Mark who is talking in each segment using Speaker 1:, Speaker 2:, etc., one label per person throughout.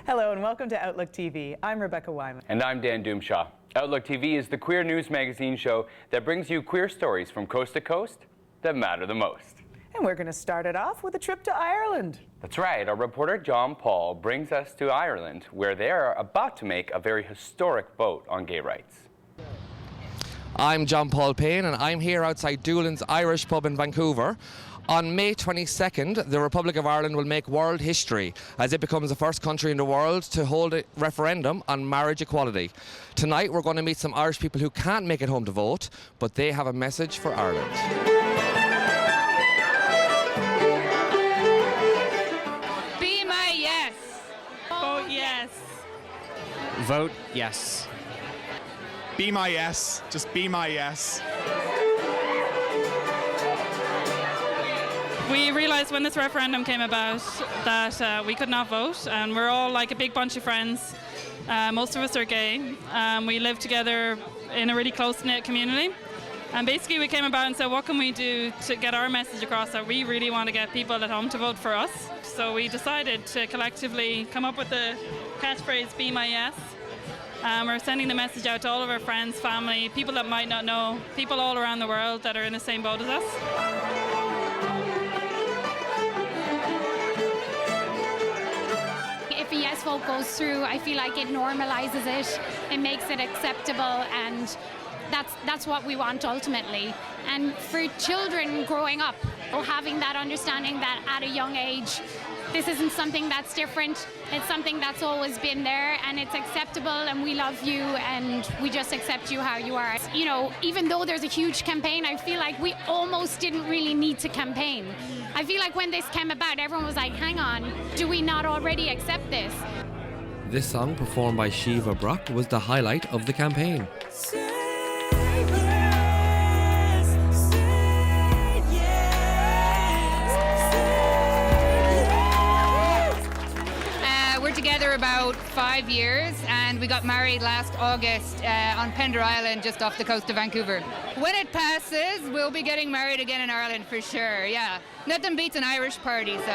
Speaker 1: Hello and welcome to Outlook TV. I'm Rebecca Wyman.
Speaker 2: And I'm Dan Doomshaw. Outlook TV is the queer news magazine show that brings you queer stories from coast to coast that matter the most.
Speaker 1: And we're going to start it off with a trip to Ireland.
Speaker 2: That's right. Our reporter John Paul brings us to Ireland, where they are about to make a very historic vote on gay rights.
Speaker 3: I'm John Paul Payne, and I'm here outside Doolin's Irish pub in Vancouver. On May 22nd, the Republic of Ireland will make world history as it becomes the first country in the world to hold a referendum on marriage equality. Tonight, we're going to meet some Irish people who can't make it home to vote, but they have a message for Ireland.
Speaker 4: Be my yes. Vote yes.
Speaker 5: Vote yes.
Speaker 6: Be my yes. Just be my yes.
Speaker 4: We realised when this referendum came about that we could not vote, and we're all like a big bunch of friends. Most of us are gay. We live together in a really close-knit community. And basically we came about and said, what can we do to get our message across that we really want to get people at home to vote for us? So we decided to collectively come up with the catchphrase, Be My Yes. We're sending the message out to all of our friends, family, people that might not know, people all around the world that are in the same boat as us.
Speaker 7: If a yes vote goes through, I feel like it normalizes it, it makes it acceptable, and that's what we want ultimately. And for children growing up, having that understanding that at a young age, this isn't something that's different, it's something that's always been there, and it's acceptable, and we love you, and we just accept you how you are. You know, even though there's a huge campaign, I feel like we almost didn't really need to campaign. I feel like when this came about, everyone was like, hang on, do we not already accept this?
Speaker 3: This song, performed by Shiva Brock, was the highlight of the campaign.
Speaker 8: Together about 5 years, and we got married last August on Pender Island just off the coast of Vancouver. When it passes, we'll be getting married again in Ireland for sure, yeah. Nothing beats an Irish party, so.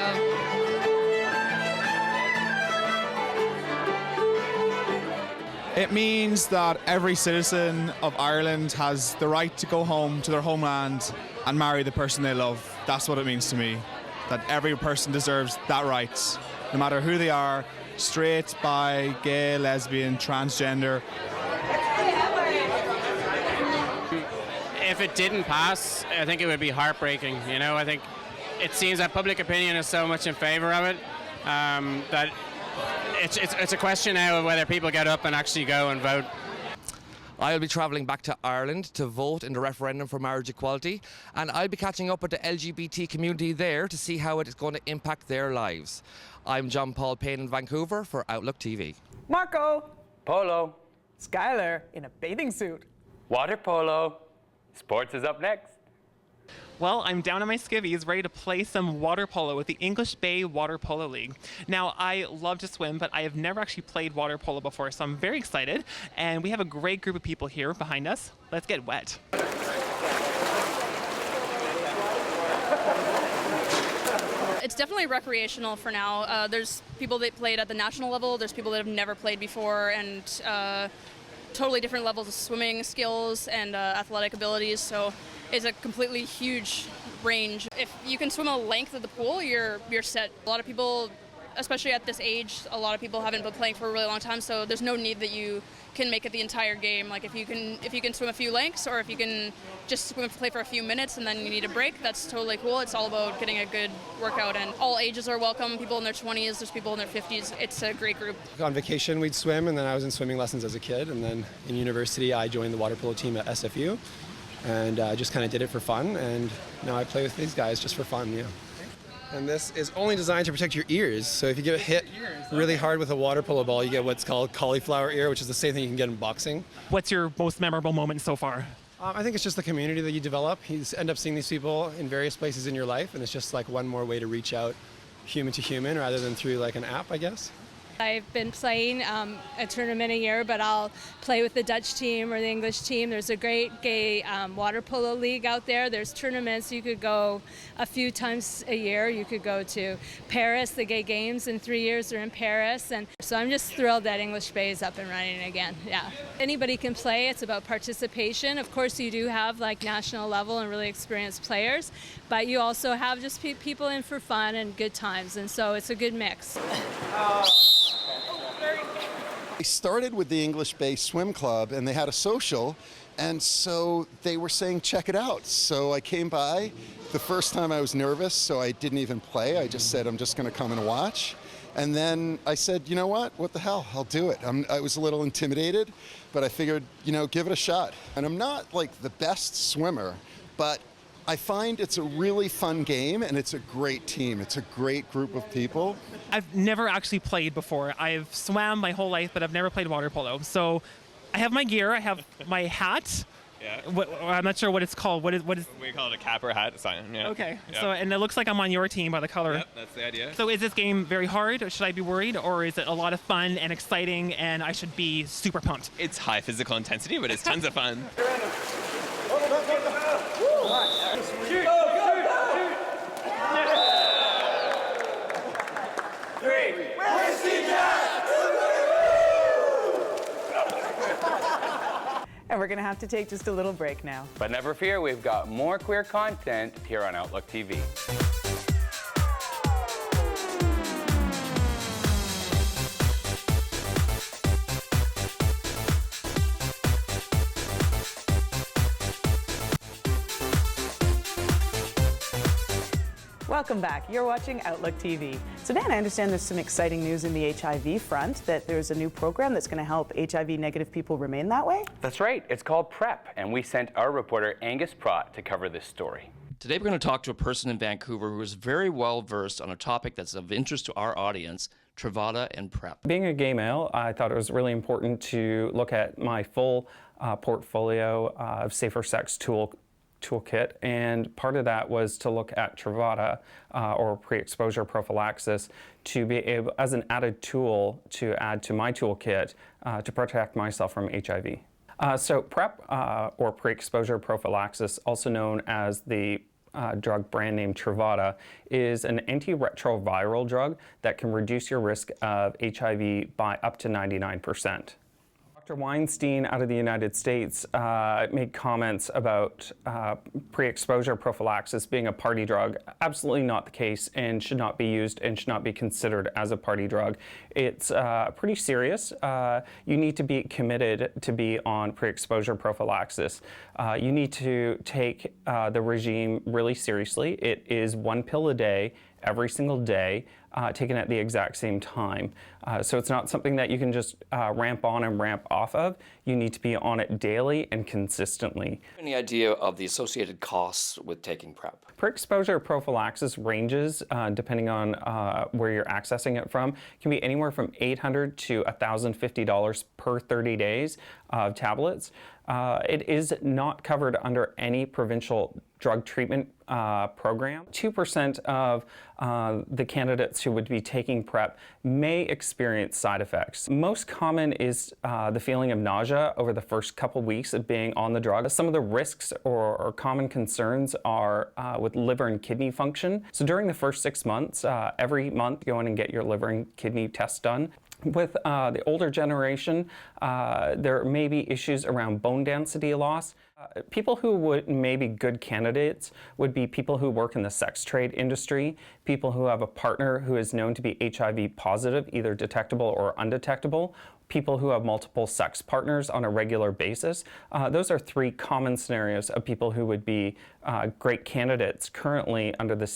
Speaker 6: It means that every citizen of Ireland has the right to go home to their homeland and marry the person they love. That's what it means to me, that every person deserves that right, no matter who they are. Straight, bi, gay, lesbian, transgender.
Speaker 5: If it didn't pass, I think it would be heartbreaking. You know, I think it seems that public opinion is so much in favor of it that it's a question now of whether people get up and actually go and vote.
Speaker 3: I'll be travelling back to Ireland to vote in the referendum for marriage equality, and I'll be catching up with the LGBT community there to see how it is going to impact their lives. I'm John Paul Payne in Vancouver for Outlook TV.
Speaker 1: Marco.
Speaker 2: Polo.
Speaker 1: Skylar in a bathing suit.
Speaker 2: Water polo. Sports is up next.
Speaker 9: Well, I'm down on my skivvies, ready to play some water polo with the English Bay Water Polo League. Now, I love to swim, but I have never actually played water polo before, so I'm very excited. And we have a great group of people here behind us. Let's get wet.
Speaker 10: It's definitely recreational for now. There's people that played at the national level, there's people that have never played before, and totally different levels of swimming skills and athletic abilities, so it's a completely huge range. If you can swim a length of the pool, you're set. A lot of people, especially at this age, a lot of people haven't been playing for a really long time, so there's no need that you can make it the entire game. Like if you can swim a few lengths, or if you can just play for a few minutes and then you need a break, that's totally cool. It's all about getting a good workout, and all ages are welcome. People in their 20s, there's people in their 50s. It's a great group.
Speaker 11: On vacation we'd swim, and then I was in swimming lessons as a kid, and then in university I joined the water polo team at SFU, and I just kind of did it for fun, and now I play with these guys just for fun, yeah. And this is only designed to protect your ears. So if you get hit really hard with a water polo ball, you get what's called cauliflower ear, which is the same thing you can get in boxing.
Speaker 9: What's your most memorable moment so far?
Speaker 11: I think it's just the community that you develop. You end up seeing these people in various places in your life, and it's just like one more way to reach out human to human rather than through like an app, I guess.
Speaker 12: I've been playing a tournament a year, but I'll play with the Dutch team or the English team. There's a great gay water polo league out there. There's tournaments. You could go a few times a year. You could go to Paris, the gay games in 3 years are in Paris. And so I'm just thrilled that English Bay is up and running again. Yeah. Anybody can play. It's about participation. Of course, you do have like national level and really experienced players, but you also have just people in for fun and good times. And so it's a good mix.
Speaker 13: I started with the English Bay Swim Club, and they had a social, and so they were saying, check it out. So I came by. The first time I was nervous, so I didn't even play. I just said, I'm just going to come and watch. And then I said, you know what the hell, I'll do it. I was a little intimidated, but I figured, give it a shot. And I'm not like the best swimmer, but I find it's a really fun game, and it's a great team. It's a great group of people.
Speaker 9: I've never actually played before. I've swam my whole life, but I've never played water polo. So I have my gear, I have my hat.
Speaker 14: Yeah.
Speaker 9: I'm not sure what it's called. What is?
Speaker 14: We call it a cap or hat sign. Yeah.
Speaker 9: Okay.
Speaker 14: Yeah.
Speaker 9: So, and it looks like I'm on your team by the color.
Speaker 14: Yep, that's the idea.
Speaker 9: So is this game very hard, or should I be worried, or is it a lot of fun and exciting, and I should be super pumped?
Speaker 14: It's high physical intensity, but it's tons of fun.
Speaker 1: And we're going to have to take just a little break now.
Speaker 2: But never fear, we've got more queer content here on Outlook TV.
Speaker 1: Welcome back. You're watching Outlook TV. So Dan, I understand there's some exciting news in the HIV front, that there's a new program that's going to help HIV-negative people remain that way?
Speaker 2: That's right. It's called PrEP, and we sent our reporter Angus Pratt to cover this story.
Speaker 15: Today we're going to talk to a person in Vancouver who is very well versed on a topic that's of interest to our audience, Truvada and PrEP.
Speaker 16: Being a gay male, I thought it was really important to look at my full portfolio of safer sex toolkit, and part of that was to look at Truvada or pre-exposure prophylaxis to be able, as an added tool to add to my toolkit to protect myself from HIV. So PrEP or pre-exposure prophylaxis, also known as the drug brand name Truvada, is an antiretroviral drug that can reduce your risk of HIV by up to 99%. Dr. Weinstein out of the United States made comments about pre-exposure prophylaxis being a party drug. Absolutely not the case, and should not be used and should not be considered as a party drug. It's pretty serious. You need to be committed to be on pre-exposure prophylaxis. You need to take the regime really seriously. It is 1 pill a day, every single day, taken at the exact same time. So it's not something that you can just ramp on and ramp off of. You need to be on it daily and consistently.
Speaker 15: Any idea of the associated costs with taking PrEP?
Speaker 16: Pre-exposure prophylaxis ranges, depending on where you're accessing it from, can be anywhere from $800 to $1,050 per 30 days of tablets. It is not covered under any provincial drug treatment program. 2% of the candidates who would be taking PrEP may experience side effects. Most common is the feeling of nausea over the first couple weeks of being on the drug. Some of the risks or common concerns are with liver and kidney function. So during the first 6 months, every month go in and get your liver and kidney tests done. With the older generation, there may be issues around bone density loss. People who would maybe good candidates would be people who work in the sex trade industry, people who have a partner who is known to be HIV positive, either detectable or undetectable, people who have multiple sex partners on a regular basis. Those are 3 common scenarios of people who would be great candidates currently under the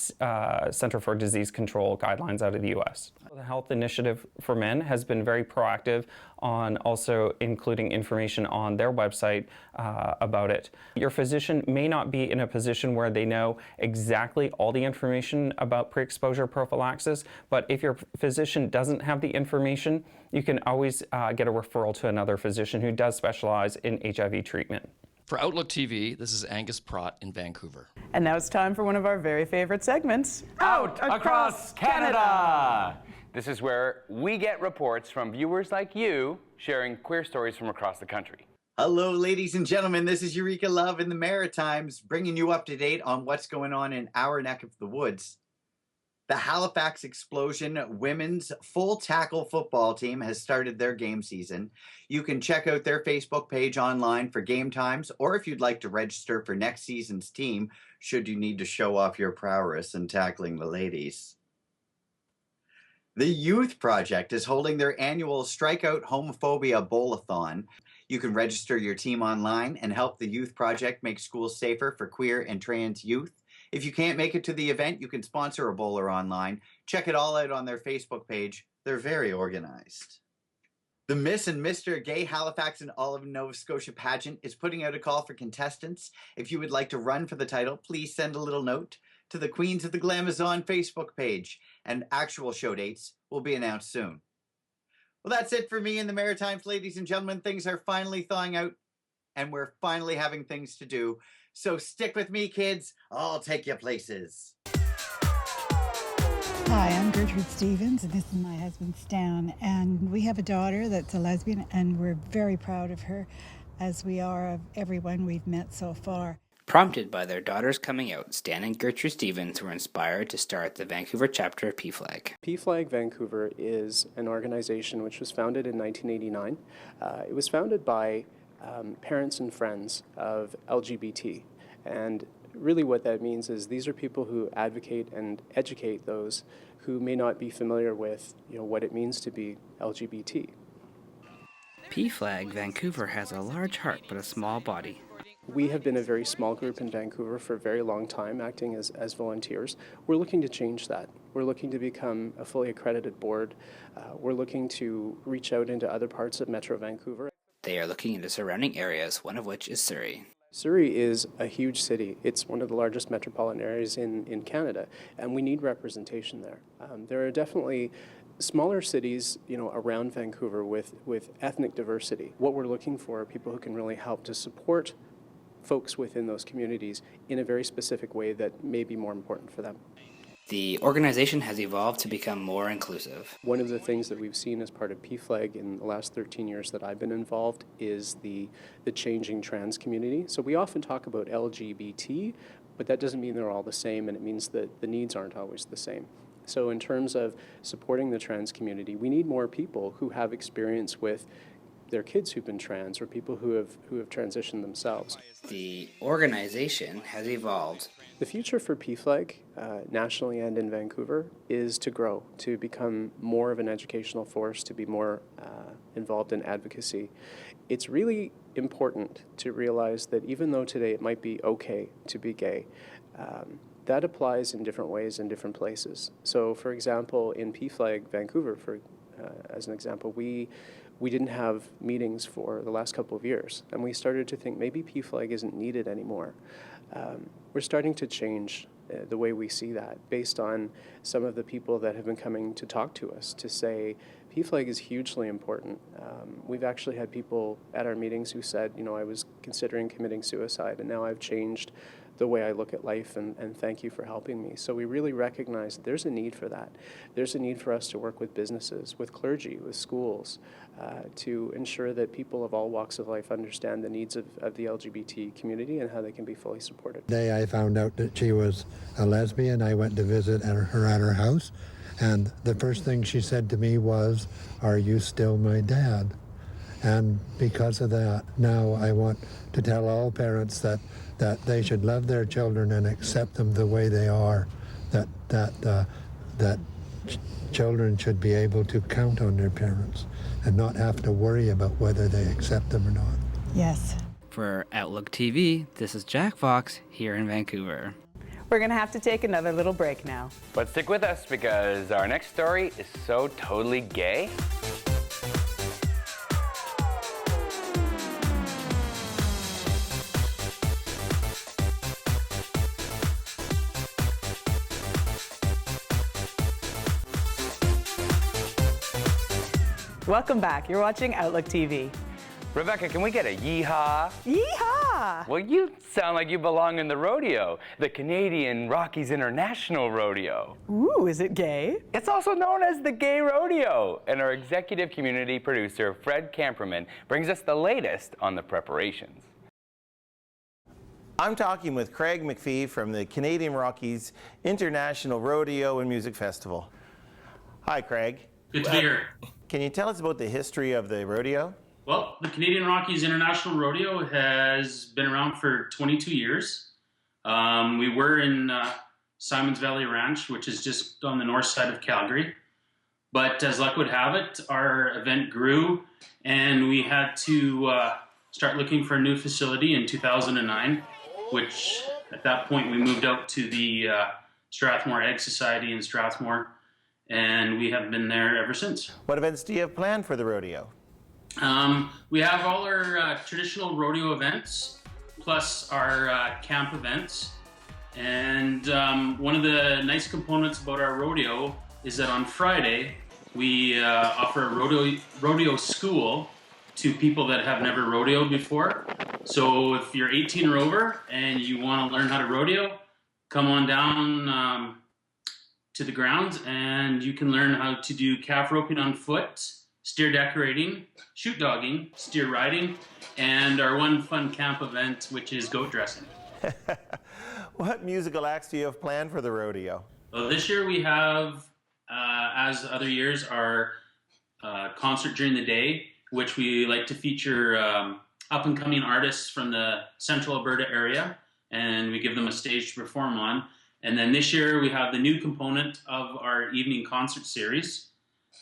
Speaker 16: Center for Disease Control guidelines out of the US. The Health Initiative for Men has been very proactive on also including information on their website about it. Your physician may not be in a position where they know exactly all the information about pre-exposure prophylaxis, but if your physician doesn't have the information, you can always get a referral to another physician who does specialize in HIV treatment.
Speaker 15: For Outlook TV, this is Angus Pratt in Vancouver.
Speaker 1: And now it's time for one of our very favorite segments,
Speaker 2: Out Across Canada! This is where we get reports from viewers like you sharing queer stories from across the country.
Speaker 17: Hello, ladies and gentlemen. This is Eureka Love in the Maritimes, bringing you up to date on what's going on in our neck of the woods. The Halifax Explosion women's full tackle football team has started their game season. You can check out their Facebook page online for game times, or if you'd like to register for next season's team, should you need to show off your prowess in tackling the ladies. The Youth Project is holding their annual Strikeout Homophobia Bowl-a-thon. You can register your team online and help the Youth Project make schools safer for queer and trans youth. If you can't make it to the event, you can sponsor a bowler online. Check it all out on their Facebook page. They're very organized. The Miss and Mr. Gay Halifax and Olive Nova Scotia pageant is putting out a call for contestants. If you would like to run for the title, please send a little note to the Queens of the Glamazon Facebook page, and actual show dates will be announced soon. Well, that's it for me in the Maritimes, ladies and gentlemen. Things are finally thawing out, and we're finally having things to do. So stick with me, kids. I'll take you places.
Speaker 18: Hi, I'm Gertrude Stevens, and this is my husband, Stan. And we have a daughter that's a lesbian, and we're very proud of her, as we are of everyone we've met so far.
Speaker 19: Prompted by their daughter's coming out, Stan and Gertrude Stevens were inspired to start the Vancouver chapter of PFLAG.
Speaker 20: PFLAG Vancouver is an organization which was founded in 1989. It was founded by parents and friends of LGBT. And really what that means is these are people who advocate and educate those who may not be familiar with what it means to be LGBT.
Speaker 19: PFLAG Vancouver has a large heart but a small body.
Speaker 20: We have been a very small group in Vancouver for a very long time, acting as volunteers. We're looking to change that. We're looking to become a fully accredited board. We're looking to reach out into other parts of Metro Vancouver.
Speaker 19: They are looking into surrounding areas, one of which is Surrey.
Speaker 20: Surrey is a huge city. It's one of the largest metropolitan areas in Canada, and we need representation there. There are definitely smaller cities, around Vancouver with ethnic diversity. What we're looking for are people who can really help to support folks within those communities in a very specific way that may be more important for them.
Speaker 19: The organization has evolved to become more inclusive.
Speaker 20: One of the things that we've seen as part of PFLAG in the last 13 years that I've been involved is the changing trans community. So we often talk about LGBT, but that doesn't mean they're all the same, and it means that the needs aren't always the same. So in terms of supporting the trans community, we need more people who have experience with their kids who've been trans or people who have transitioned themselves.
Speaker 19: The organization has evolved.
Speaker 20: The future for PFLAG, nationally and in Vancouver, is to grow, to become more of an educational force, to be more involved in advocacy. It's really important to realize that even though today it might be okay to be gay, that applies in different ways in different places. So, for example, in PFLAG Vancouver, as an example, we didn't have meetings for the last couple of years, and we started to think maybe PFLAG isn't needed anymore. We're starting to change the way we see that based on some of the people that have been coming to talk to us to say PFLAG is hugely important. We've actually had people at our meetings who said, I was considering committing suicide, and now I've changed the way I look at life, and thank you for helping me. So we really recognize that there's a need for that. There's a need for us to work with businesses, with clergy, with schools, to ensure that people of all walks of life understand the needs of the LGBT community and how they can be fully supported.
Speaker 21: The day I found out that she was a lesbian, I went to visit her at her house, and the first thing she said to me was, "Are you still my dad?" And because of that, now I want to tell all parents that they should love their children and accept them the way they are, that children should be able to count on their parents and not have to worry about whether they accept them or not.
Speaker 18: Yes.
Speaker 19: For Outlook TV, this is Jack Fox here in Vancouver.
Speaker 1: We're going to have to take another little break now.
Speaker 2: But stick with us because our next story is so totally gay.
Speaker 1: Welcome back. You're watching Outlook TV.
Speaker 2: Rebecca, can we get a yeehaw?
Speaker 1: Yeehaw! Yeah.
Speaker 2: Well, you sound like you belong in the rodeo, the Canadian Rockies International Rodeo.
Speaker 1: Ooh, is it gay?
Speaker 2: It's also known as the Gay Rodeo. And our executive community producer, Fred Camperman, brings us the latest on the preparations.
Speaker 4: I'm talking with Craig McPhee from the Canadian Rockies International Rodeo and Music Festival. Hi, Craig.
Speaker 22: Good to be here.
Speaker 4: Can you tell us about the history of the rodeo?
Speaker 22: Well, the Canadian Rockies International Rodeo has been around for 22 years. We were in Simons Valley Ranch, which is just on the north side of Calgary. But as luck would have it, our event grew and we had to start looking for a new facility in 2009, which at that point we moved out to the Strathmore Egg Society in Strathmore, and we have been there ever since.
Speaker 4: What events do you have planned for the rodeo?
Speaker 22: We have all our traditional rodeo events, plus our camp events. And one of the nice components about our rodeo is that on Friday, we offer a rodeo school to people that have never rodeoed before. So if you're 18 or over and you want to learn how to rodeo, come on down to the grounds and you can learn how to do calf roping on foot, steer decorating, shoot dogging, steer riding, and our one fun camp event, which is goat dressing.
Speaker 4: What musical acts do you have planned for the rodeo?
Speaker 22: Well, this year we have, as other years, our concert during the day, which we like to feature up-and-coming artists from the central Alberta area, and we give them a stage to perform on. And then this year we have the new component of our evening concert series,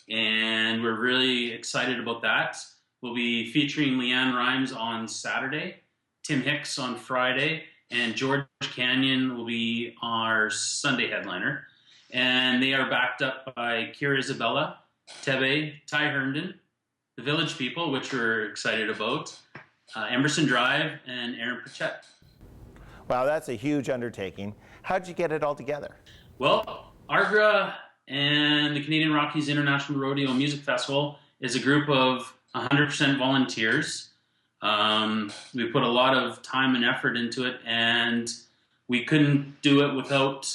Speaker 22: and we're really excited about that. We'll be featuring Leanne Rimes on Saturday, Tim Hicks on Friday, and George Canyon will be our Sunday headliner. And they are backed up by Kira Isabella, Tebe, Ty Herndon, the Village People, which we're excited about, Emerson Drive, and Aaron Pritchett.
Speaker 4: Wow, that's a huge undertaking. How'd you get it all together?
Speaker 22: Well, ARGRA and the Canadian Rockies International Rodeo Music Festival is a group of 100% volunteers. We put a lot of time and effort into it, and we couldn't do it without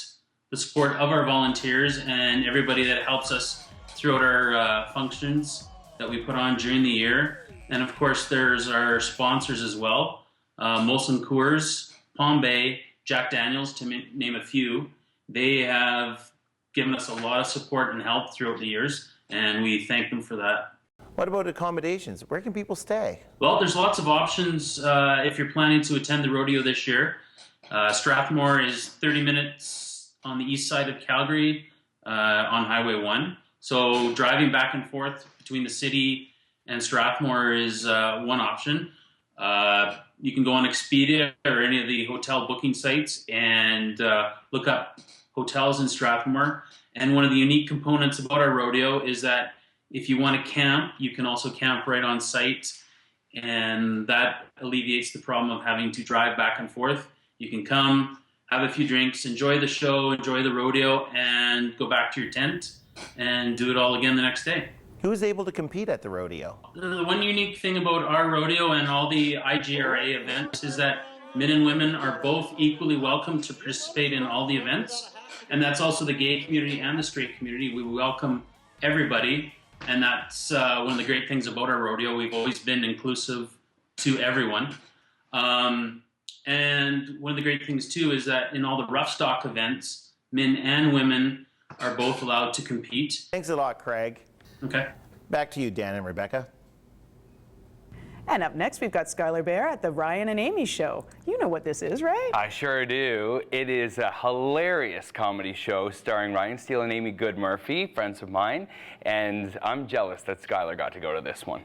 Speaker 22: the support of our volunteers and everybody that helps us throughout our functions that we put on during the year. And of course, there's our sponsors as well, Molson Coors, Palm Bay, Jack Daniels, to name a few. They have given us a lot of support and help throughout the years, and we thank them for that.
Speaker 4: What about accommodations? Where can people stay?
Speaker 22: Well, there's lots of options if you're planning to attend the rodeo this year. Strathmore is 30 minutes on the east side of Calgary on Highway 1. So driving back and forth between the city and Strathmore is one option. You can go on Expedia or any of the hotel booking sites and look up hotels in Strathmore. And one of the unique components about our rodeo is that if you want to camp, you can also camp right on site, and that alleviates the problem of having to drive back and forth. You can come, have a few drinks, enjoy the show, enjoy the rodeo, and go back to your tent and do it all again the next day.
Speaker 4: Who is able to compete at the rodeo?
Speaker 22: The one unique thing about our rodeo and all the IGRA events is that men and women are both equally welcome to participate in all the events. And that's also the gay community and the straight community. We welcome everybody. And that's one of the great things about our rodeo. We've always been inclusive to everyone. And one of the great things, too, is that in all the rough stock events, men and women are both allowed to compete.
Speaker 4: Thanks a lot, Craig.
Speaker 22: Okay.
Speaker 4: Back to you, Dan and Rebecca.
Speaker 1: And up next, we've got Skylar Bear at the Ryan and Amy Show. You know what this is, right?
Speaker 2: I sure do. It is a hilarious comedy show starring Ryan Steele and Amy Goodmurphy, friends of mine, and I'm jealous that Skylar got to go to this one.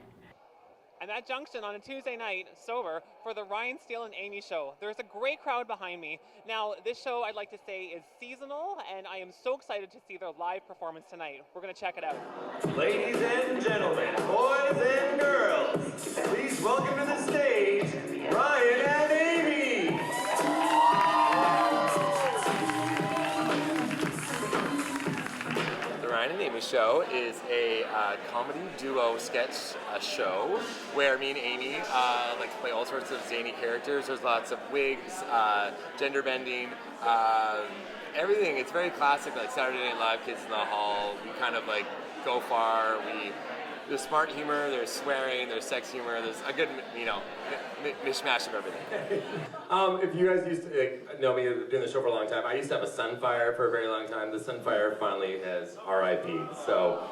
Speaker 9: I'm at Junction on a Tuesday night, sober, for the Ryan Steele and Amy Show. There's a great crowd behind me. Now, this show, I'd like to say, is seasonal, and I am so excited to see their live performance tonight. We're going to check it out.
Speaker 23: Ladies and gentlemen, boys and girls, please welcome to the stage, Ryan and Amy!
Speaker 24: The Ryan and Amy
Speaker 6: Show is a comedy duo sketch show where me and Amy like to play all sorts of zany characters. There's lots of wigs, gender bending, everything. It's very classic, like Saturday Night Live, Kids in the Hall. We kind of like go far. There's smart humor, there's swearing, there's sex humor, there's a good, mishmash of everything.
Speaker 23: If you guys used to know me, doing the show for a long time, I used to have a Sunfire for a very long time. The Sunfire finally has RIP. So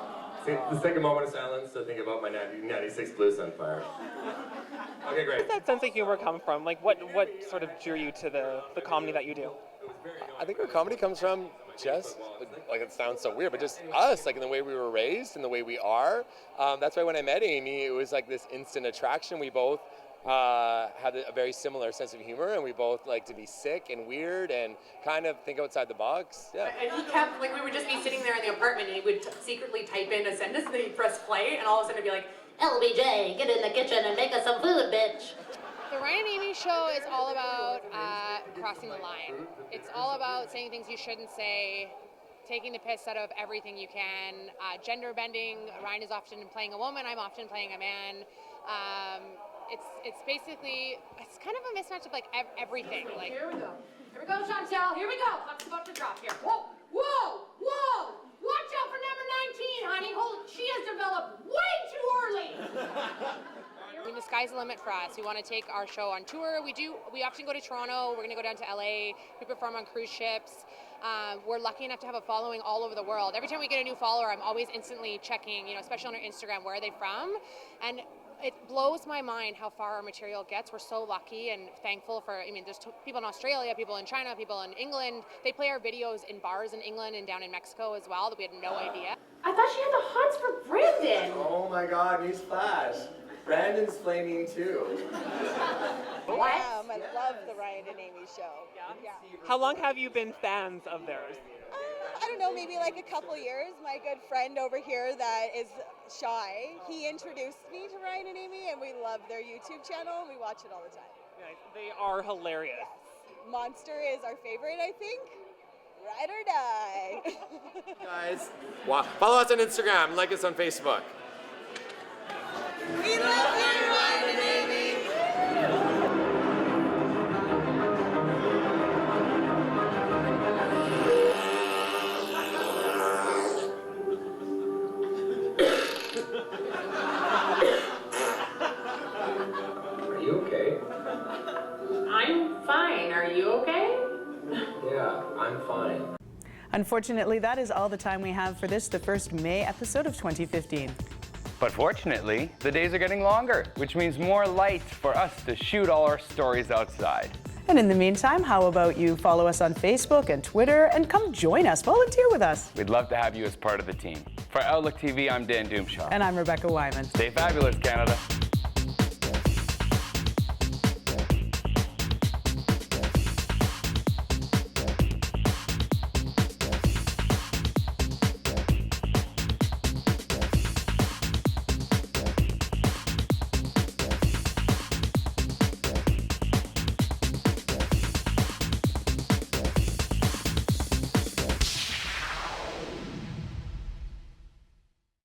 Speaker 23: let's take a moment of silence to think about my 1996 blue Sunfire. Okay, great.
Speaker 9: Where does that sense of humor come from? Like, what sort of drew you to the comedy that you do?
Speaker 6: I think our comedy comes from just, like it sounds so weird, but just us, like in the way we were raised and the way we are. That's why when I met Amy, it was like this instant attraction. We both had a very similar sense of humor, and we both like to be sick and weird and kind of think outside the box. Yeah.
Speaker 7: And he kept, like, we would just be sitting there in the apartment, and he would secretly type in a sentence, and then he'd press play, and all of a sudden it'd be like, LBJ, get in the kitchen and make us some food, bitch.
Speaker 8: The Ryan and Amy show is all about crossing the line. It's all about saying things you shouldn't say, taking the piss out of everything you can, gender bending. Ryan is often playing a woman, I'm often playing a man. It's basically, it's kind of a mismatch of like everything. Like,
Speaker 7: here we go. Here we go, Chantel. Here we go. Puck's about to drop here. Whoa, whoa, whoa. Watch out for number 19, honey. She has developed way too early.
Speaker 8: I mean, the sky's the limit for us. We want to take our show on tour. We often go to Toronto. We're going to go down to LA. We perform on cruise ships. We're lucky enough to have a following all over the world. Every time we get a new follower, I'm always instantly checking, especially on our Instagram, where are they from? And it blows my mind how far our material gets. We're so lucky and thankful for, there's people in Australia, people in China, people in England. They play our videos in bars in England and down in Mexico as well that we had no idea.
Speaker 7: I thought she had the hots for Brandon.
Speaker 23: Oh my God, newsflash. Brandon's flaming too.
Speaker 24: I love the Ryan and Amy show. Yeah.
Speaker 9: How long have you been fans of theirs?
Speaker 24: I don't know, maybe like a couple years. My good friend over here that is shy, he introduced me to Ryan and Amy, and we love their YouTube channel. We watch it all the time.
Speaker 9: Yeah, they are hilarious.
Speaker 24: Yes. Monster is our favorite, I think. Ride or die.
Speaker 6: Guys, follow us on Instagram, like us on Facebook.
Speaker 24: We love you, Ryan and Amy.
Speaker 23: Are you okay?
Speaker 7: I'm fine. Are you okay?
Speaker 23: Yeah, I'm fine.
Speaker 1: Unfortunately, that is all the time we have for this, the first May episode of 2015.
Speaker 2: But fortunately, the days are getting longer, which means more light for us to shoot all our stories outside.
Speaker 1: And in the meantime, how about you follow us on Facebook and Twitter and come join us, volunteer with us.
Speaker 2: We'd love to have you as part of the team. For Outlook TV, I'm Dan Doomshaw.
Speaker 1: And I'm Rebecca Wyman.
Speaker 2: Stay fabulous, Canada.